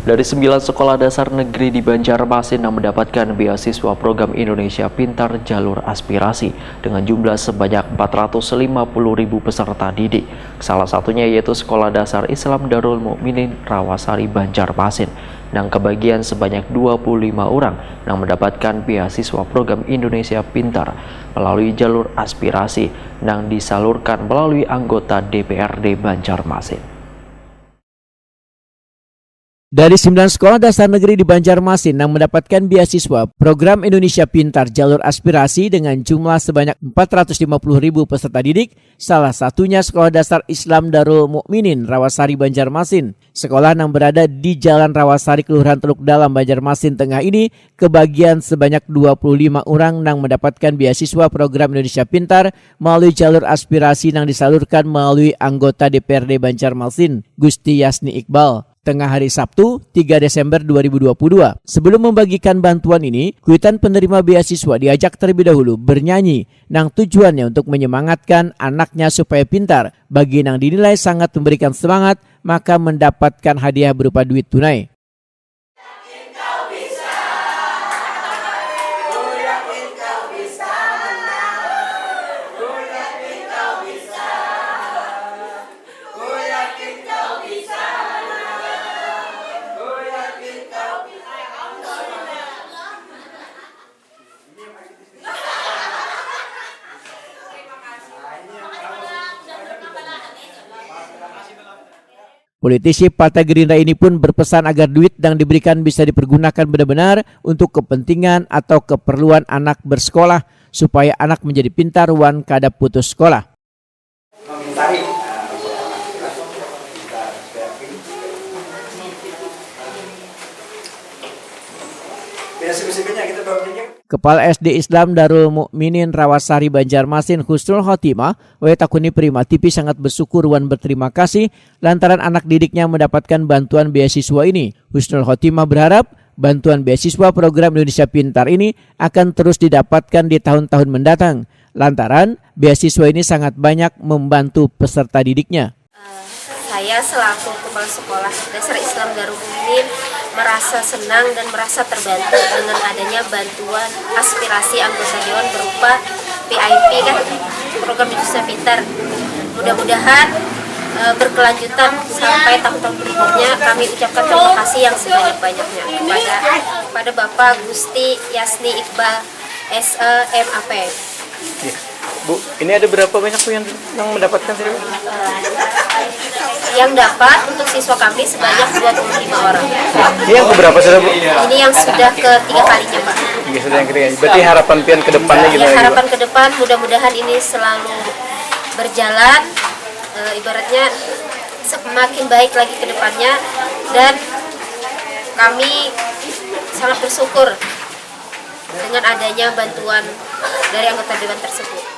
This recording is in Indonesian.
Dari 9 sekolah dasar negeri di Banjarmasin yang mendapatkan beasiswa program Indonesia Pintar Jalur Aspirasi dengan jumlah sebanyak 450.000 peserta didik. Salah satunya yaitu Sekolah Dasar Islam Darul Mukminin Rawasari Banjarmasin yang kebagian sebanyak 25 orang yang mendapatkan beasiswa program Indonesia Pintar melalui jalur aspirasi yang disalurkan melalui anggota DPRD Banjarmasin. Dari 9 sekolah dasar negeri di Banjarmasin yang mendapatkan beasiswa program Indonesia Pintar Jalur Aspirasi dengan jumlah sebanyak 450.000 peserta didik, salah satunya Sekolah Dasar Islam Darul Mukminin Rawasari Banjarmasin. Sekolah yang berada di Jalan Rawasari, Kelurahan Teluk Dalam, Banjarmasin Tengah ini kebagian sebanyak 25 orang yang mendapatkan beasiswa program Indonesia Pintar melalui jalur aspirasi yang disalurkan melalui anggota DPRD Banjarmasin, Gusti Yasni Iqbal. Tengah hari Sabtu, 3 Desember 2022. Sebelum membagikan bantuan ini, kuitan penerima beasiswa diajak terlebih dahulu bernyanyi, yang tujuannya untuk menyemangatkan anaknya supaya pintar. Bagi yang dinilai sangat memberikan semangat, maka mendapatkan hadiah berupa duit tunai. Politisi Partai Gerindra ini pun berpesan agar duit yang diberikan bisa dipergunakan benar-benar untuk kepentingan atau keperluan anak bersekolah supaya anak menjadi pintar wan kada putus sekolah. Kepala SD Islam Darul Mukminin Rawasari Banjarmasin Husnul Khotimah Takuni Prima TV sangat bersyukur wan berterima kasih lantaran anak didiknya mendapatkan bantuan beasiswa ini. Husnul Khotimah berharap bantuan beasiswa program Indonesia Pintar ini akan terus didapatkan di tahun-tahun mendatang lantaran beasiswa ini sangat banyak membantu peserta didiknya. Saya selaku Kepala Sekolah Dasar Islam Darul Mukminin merasa senang dan merasa terbantu dengan adanya bantuan aspirasi anggota dewan berupa PIP kan, program Indonesia Pintar. Mudah-mudahan berkelanjutan sampai tahun-tahun berikutnya. Kami ucapkan terima kasih yang sebanyak-banyaknya kepada Bapak Gusti Yasni Iqbal SEMAP. Ya. Bu, ini ada berapa banyak Bu yang mendapatkan sih? Yang dapat untuk siswa kami sebanyak 25 orang. Ini yang keberapa sudah Bu? Ini yang sudah ketiga kalinya Pak. Ini sudah yang ketiga. Berarti harapan pian ke depannya gimana? Ya, harapan ke depan mudah-mudahan ini selalu berjalan, ibaratnya semakin baik lagi ke depannya, dan kami sangat bersyukur dengan adanya bantuan dari anggota dewan tersebut.